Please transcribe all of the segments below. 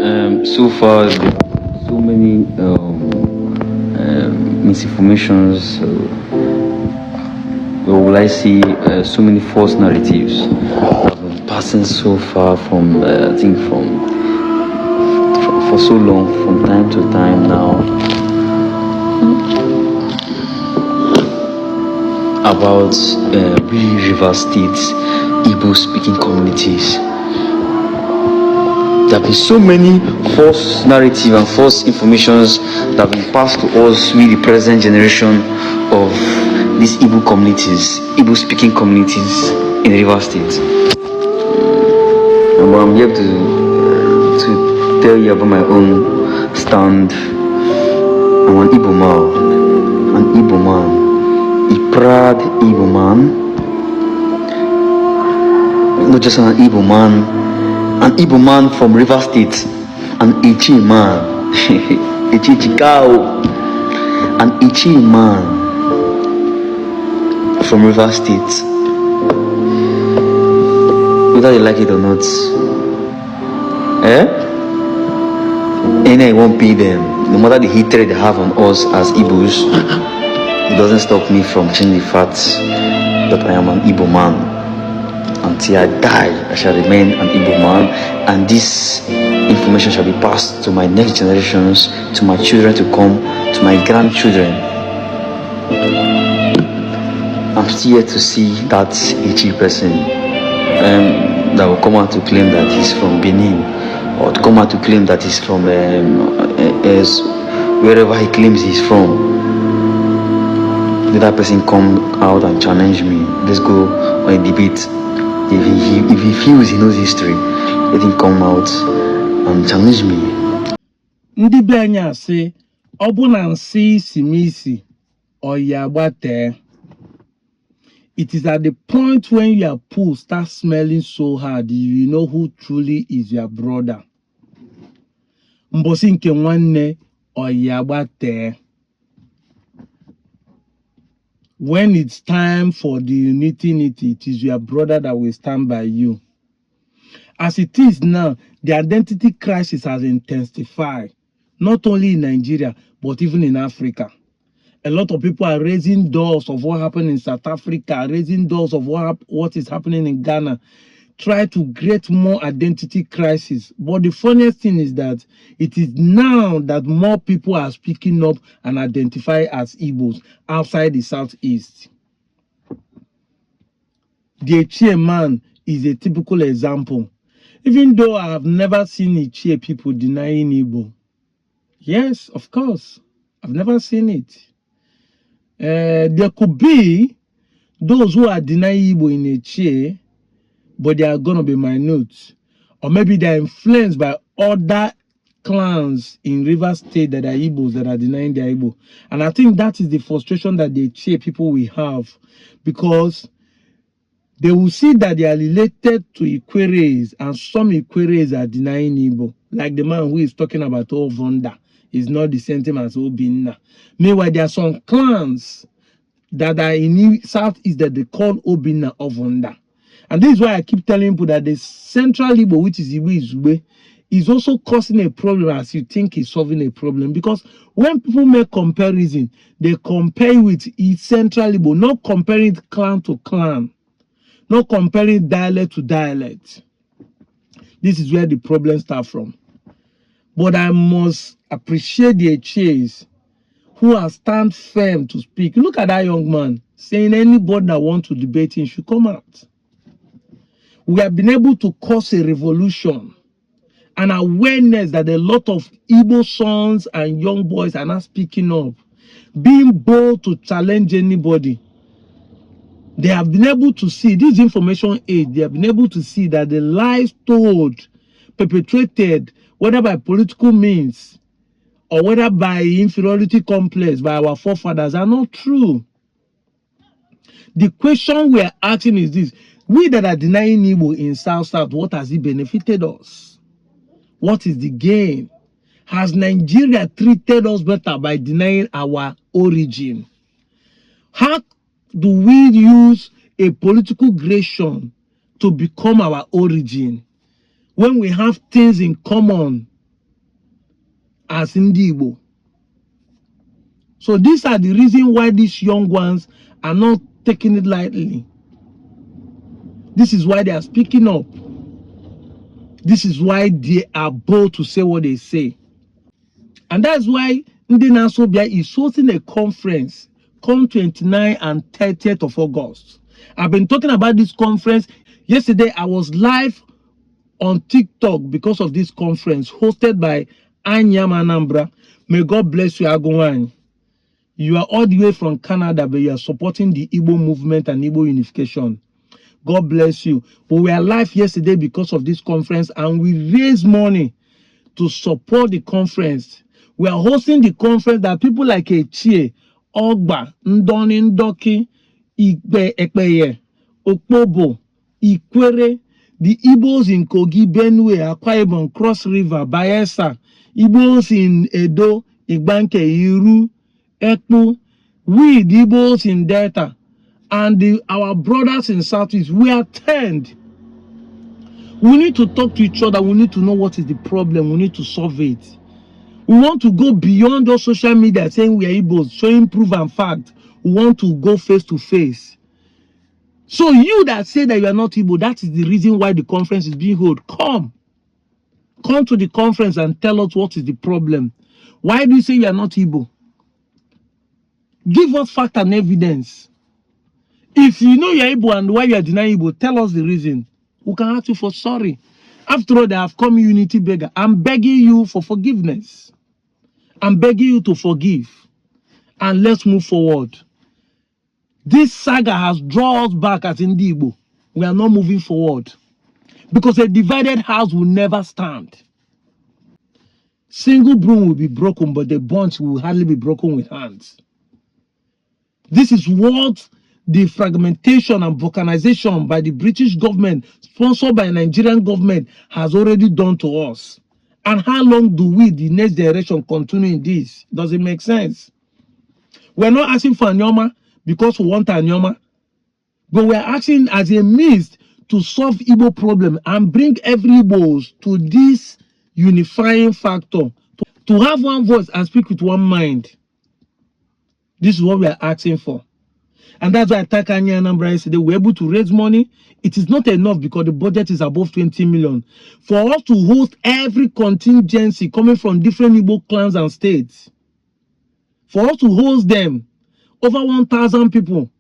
So far, there are so many misinformations. Or will I say so many false narratives that have been passing so far from I think from for so long, from time to time now, about River State Igbo speaking communities. There have been so many false narratives and false informations that have been passed to us, we the present generation of these Igbo communities, Igbo speaking communities in River State. And I'm here to tell you about my own stand. I'm an Igbo man, a proud Igbo man, not just an Igbo man from River State, an Ichi man, Ichi Chikao, an Ichi man from River State. Whether you like it or not, it won't be them. No matter the hatred they have on us as Igbos, it doesn't stop me from changing the fact that I am an Igbo man. Until I die, I shall remain an Igbo man, and this information shall be passed to my next generations, to my children to come, to my grandchildren. I'm still yet to see that Ichi person that will come out to claim that he's from Benin, or to come out to claim that he's from wherever he claims he's from. Let that person come out and challenge me. Let's go on a debate. If he feels he knows history, let him come out and challenge me. Ndigbo say, "Obuna nsi simisi oyabate." It is at the point when your poo starts smelling so hard, you know who truly is your brother. Mbosi nke nwanne oyabate. When it's time for the unity, it is your brother that will stand by you. As it is now, the identity crisis has intensified, not only in Nigeria, but even in Africa. A lot of people are raising doors of what happened in South Africa, raising doors of what is happening in Ghana, try to create more identity crisis. But the funniest thing is that it is now that more people are speaking up and identify as Igbos outside the Southeast. The Ichie man is a typical example. Even though I have never seen Ichie people denying Igbo. Yes, of course. I've never seen it. There could be those who are denying Igbo in Ichie, but they are going to be minute. Or maybe they're influenced by other clans in River State that are Igbos that are denying their Igbo. And I think that is the frustration that the Ichie people will have, because they will see that they are related to Ikweres, and some Ikweres are denying Igbo. Like the man who is talking about Ovonda is not the same thing as Obinna. Meanwhile, there are some clans that are in Southeast that they call Obinna Ovonda. And this is why I keep telling people that the central Igbo, which is Igbo, is also causing a problem as you think it's solving a problem. Because when people make comparison, they compare with central Igbo, not comparing clan to clan, not comparing dialect to dialect. This is where the problem starts from. But I must appreciate the Ichies who have stand firm to speak. Look at that young man saying anybody that wants to debate him should come out. We have been able to cause a revolution and awareness that a lot of Igbo sons and young boys are not speaking up, being bold to challenge anybody. They have been able to see this information age. They have been able to see that the lies told, perpetrated, whether by political means or whether by inferiority complex by our forefathers, are not true. The question we are asking is this: we that are denying Igbo in South, what has it benefited us? What is the gain? Has Nigeria treated us better by denying our origin? How do we use a political gradation to become our origin when we have things in common as Ndigbo. So these are the reasons why these young ones are not taking it lightly. This is why they are speaking up. This is why they are bold to say what they say. And that's why Indigenous is hosting a conference come 29th and 30th of August. I've been talking about this conference. Yesterday, I was live on TikTok because of this conference hosted by Anyam Anambra. May God bless you, Agowany. You are all the way from Canada, but you are supporting the Igbo movement and Igbo unification. God bless you. But we are live yesterday because of this conference, and we raise money to support the conference. We are hosting the conference that people like Echie, Ogba, Ndoni Ndoki, Igbe Ekpeye, Okpobo, Ikwere, the Igbos in Kogi, Benue, Akwa Ibom, Cross River, Bayelsa, Igbos in Edo, Igbanke, Iru, Ekpu, we the Igbos in Delta, and our brothers in Southeast, we attend. We need to talk to each other. We need to know what is the problem. We need to solve it. We want to go beyond those social media saying we are Igbos, showing proof and fact. We want to go face to face. So you that say that you are not Igbo, that is the reason why the conference is being held. Come to the conference and tell us what is the problem. Why do you say you are not Igbo? Give us fact and evidence. If you know you are Igbo and why you are denying Igbo, tell us the reason. We can ask you for sorry. After all, they have come unity beggar. I'm begging you for forgiveness. I'm begging you to forgive. And let's move forward. This saga has drawn us back as Ndigbo. We are not moving forward. Because a divided house will never stand. Single broom will be broken, but the bunch will hardly be broken with hands. This is what the fragmentation and balkanization by the British government, sponsored by the Nigerian government, has already done to us. And how long do we, the next generation, continue in this? Does it make sense? We're not asking for Anyoma because we want Anyoma, but we're asking as a means to solve Igbo problem and bring every Igbos to this unifying factor, to have one voice and speak with one mind. This is what we are asking for. And that's why I thank Anya Anambra yesterday. We're able to raise money. It is not enough because the budget is above 20 million. For us to host every contingency coming from different Igbo clans and states, for us to host them, over 1,000 people,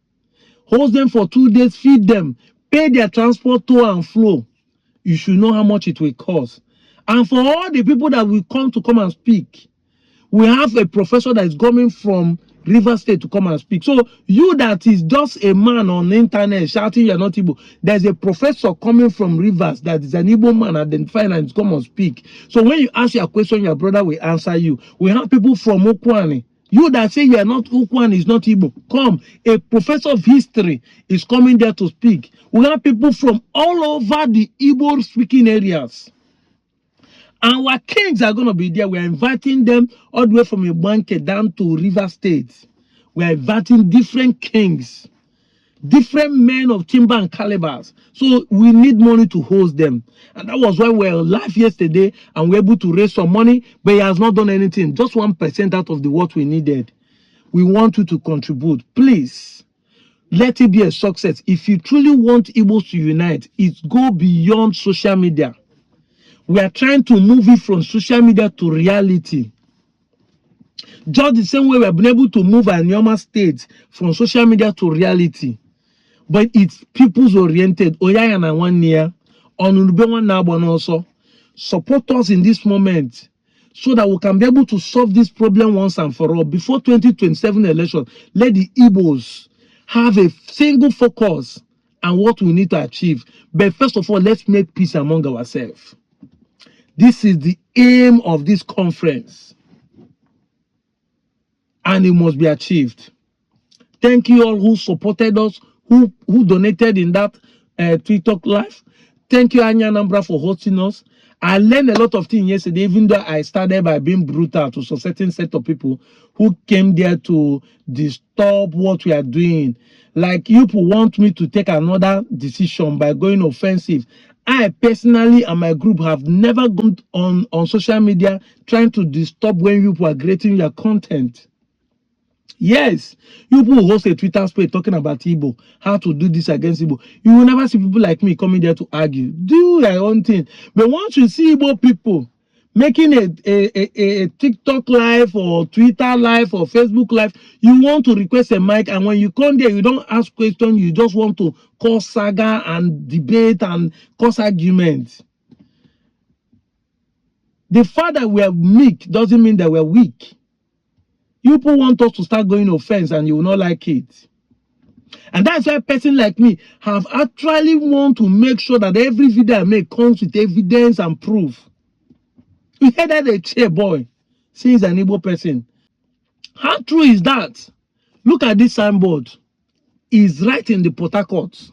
host them for 2 days, feed them, pay their transport to and flow, you should know how much it will cost. And for all the people that will come and speak, we have a professor that is coming from River State to come and speak. So you that is just a man on the internet shouting you're not Igbo, there's a professor coming from Rivers that is an Igbo man identified and come and speak. So when you ask your question, your brother will answer you. We have people from Okwani. You that say you are not Okwani is not Igbo, come. A professor of history is coming there to speak. We have people from all over the Igbo speaking areas. Our kings are going to be there. We are inviting them all the way from Igbonke down to River State. We are inviting different kings, different men of timber and calibers. So we need money to host them. And that was why we were live yesterday and we were able to raise some money, but he has not done anything. Just 1% out of the what we needed. We want you to contribute. Please, let it be a success. If you truly want Igbos to unite, it's go beyond social media. We are trying to move it from social media to reality. Just the same way we have been able to move Anyoma State from social media to reality. But it's people's oriented. Oyayana 1 year. Onulubewan Nabon also. Support us in this moment so that we can be able to solve this problem once and for all. Before 2027 election, let the Igbos have a single focus on what we need to achieve. But first of all, let's make peace among ourselves. This is the aim of this conference, and it must be achieved. Thank you all who supported us, who donated in that TikTok live. Thank you, Anya Anambra, for hosting us. I learned a lot of things yesterday, even though I started by being brutal to a certain set of people who came there to disturb what we are doing. Like you want me to take another decision by going offensive. I personally and my group have never gone on social media trying to disturb when people are creating your content. Yes, you people host a Twitter space talking about Igbo, how to do this against Igbo. You will never see people like me coming there to argue. Do your own thing. But once you see Igbo people making a TikTok live or Twitter live or Facebook live, you want to request a mic, and when you come there, you don't ask questions, you just want to cause saga and debate and cause arguments. The fact that we are meek doesn't mean that we're weak. You people want us to start going offense and you will not like it. And that's why a person like me have actually want to make sure that every video I make comes with evidence and proof. You heard that a chair boy says an Igbo person. How true is that? Look at this signboard. It's right in the Port Harcourt.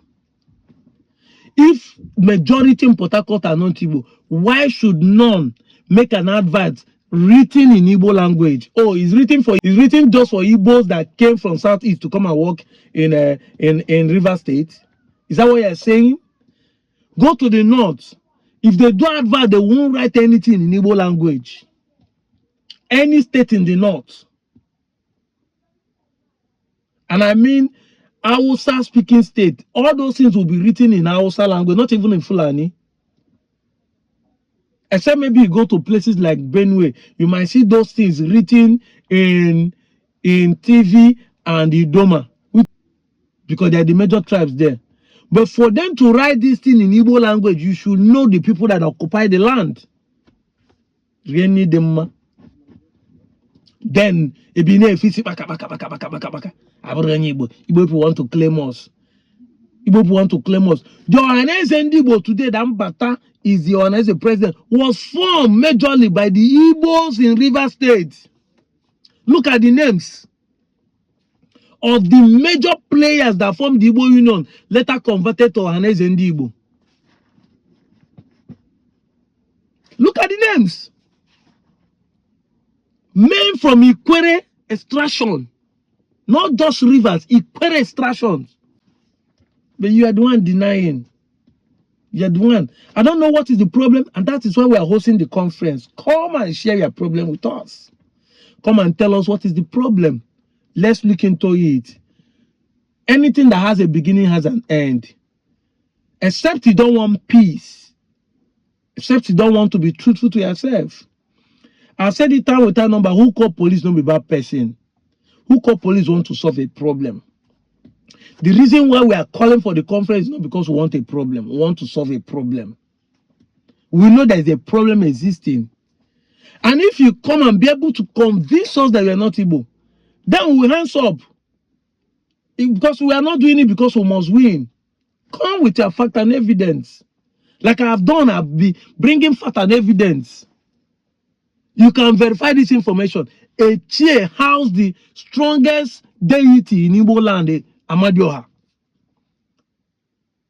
If majority in Port Harcourt are not Igbo, why should none make an advert written in Igbo language? Oh, it's written just for Igbos that came from Southeast to come and work in River State. Is that what you're saying? Go to the North. If they do advert, they won't write anything in Igbo language. Any state in the North. And I mean Hausa speaking state. All those things will be written in Hausa language, not even in Fulani. Except maybe you go to places like Benue, you might see those things written in TV and Idoma, because they are the major tribes there. But for them to write this thing in Igbo language, you should know the people that occupy the land. Then Igbo people want to claim us. Igbo people want to claim us. The Ndigbo today, that Mbata is the president, was formed majorly by the Igbos in River State. Look at the names of the major players that formed the Igbo Union, later converted to Ndigbo. Look at the names. Men from Ikwere extraction, not just rivers, Ikwere extraction. But you are the one denying. You are the one. I don't know what is the problem, and that is why we are hosting the conference. Come and share your problem with us. Come and tell us what is the problem. Let's look into it. Anything that has a beginning has an end. Except you don't want peace. Except you don't want to be truthful to yourself. I've said it time with that number. Who call police don't be bad person. Who call police want to solve a problem. The reason why we are calling for the conference is not because we want a problem. We want to solve a problem. We know there is a problem existing. And if you come and be able to convince us that we are not Igbo, then we will hands up. Because we are not doing it because we must win. Come with your fact and evidence. Like I have done, I'll be bringing fact and evidence. You can verify this information. A chair housed the strongest deity in Igbo land, Amadioha.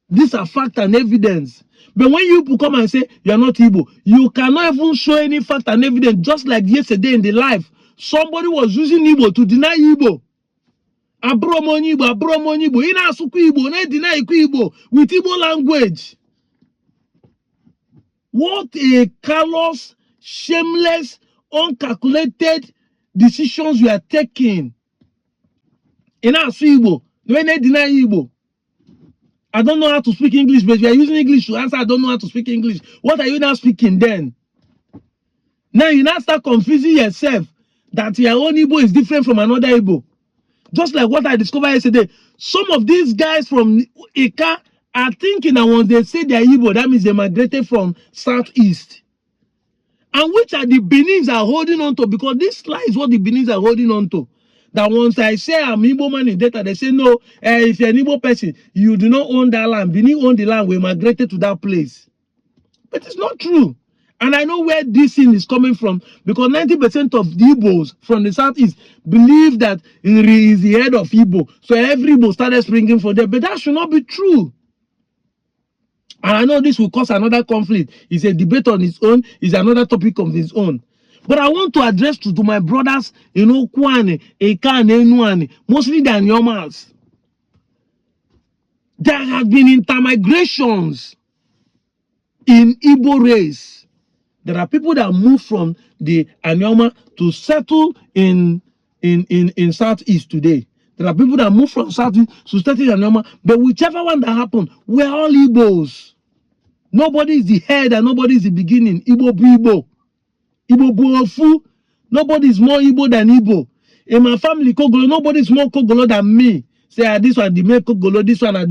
These are fact and evidence. But when you come and say you are not Igbo, you cannot even show any fact and evidence. Just like yesterday in the life, somebody was using Igbo to deny Igbo. Abromoni Igbo, Ina Asuku Igbo, ne deny Igbo with Igbo language. What a callous, shameless, uncalculated decisions you are taking. Ina Asuku Igbo, when they deny Igbo. I don't know how to speak English, but if you are using English to answer, I don't know how to speak English. What are you now speaking then? Now you now start confusing yourself that your own Igbo is different from another Igbo. Just like what I discovered yesterday. Some of these guys from Ika are thinking that once they say they're Igbo, that means they migrated from Southeast. And which are the Benins are holding on to, because this lie is what the Benins are holding on to. That once I say I'm Igbo man in data, they say no, if you're an Igbo person, you do not own that land. Benin own the land, we migrated to that place. But it's not true. And I know where this thing is coming from, because 90% of the Igbos from the Southeast believe that he is the head of Igbo. So every Igbo started springing from there. But that should not be true. And I know this will cause another conflict. It's a debate on its own. It's another topic of its own. But I want to address to my brothers, you know, Kwane, Eka, and Enuane, mostly the Anyomals. There have been intermigrations. in Igbo race. There are people that move from the Anyoma to settle in Southeast today. There are people that move from Southeast to settle in Anyoma. But whichever one that happened, we're all Igbos. Nobody is the head and nobody is the beginning. Igbo be Igbo. Igbo Buofu. Nobody is more Igbo than Igbo. In my family, Kogolo, nobody is more Kogolo than me. Say, this one the main Kogolo, this one are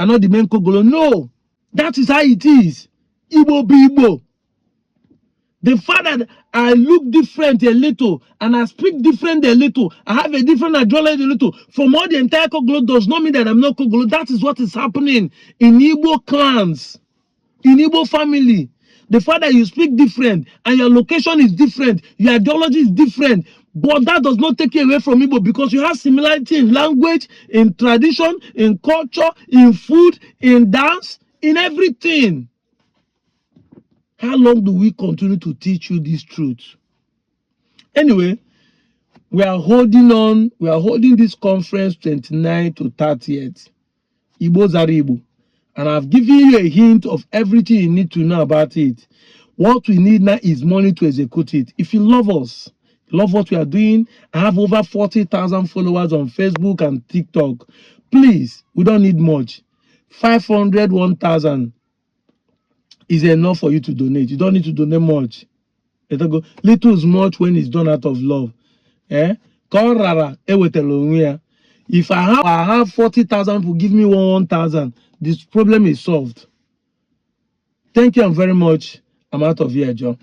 not the main Kogolo. No. That is how it is. Igbo be Igbo. The fact that I look different a little and I speak different a little, I have a different ideology a little, from all the entire Kogolo does not mean that I'm not Kogolo. That is what is happening in Igbo clans, in Igbo family. The fact that you speak different and your location is different, your ideology is different, but that does not take you away from Igbo because you have similarity in language, in tradition, in culture, in food, in dance, in everything. How long do we continue to teach you this truth? Anyway, we are holding on. We are holding this conference 29th to 30th. Igbos are Igbo. And I've given you a hint of everything you need to know about it. What we need now is money to execute it. If you love us, love what we are doing, I have over 40,000 followers on Facebook and TikTok. Please, we don't need much. 500, 1,000 is enough for you to donate. You don't need to donate much. Little is much when it's done out of love. If I have 40,000 people give me 1,000, this problem is solved. Thank you very much. I'm out of here, John.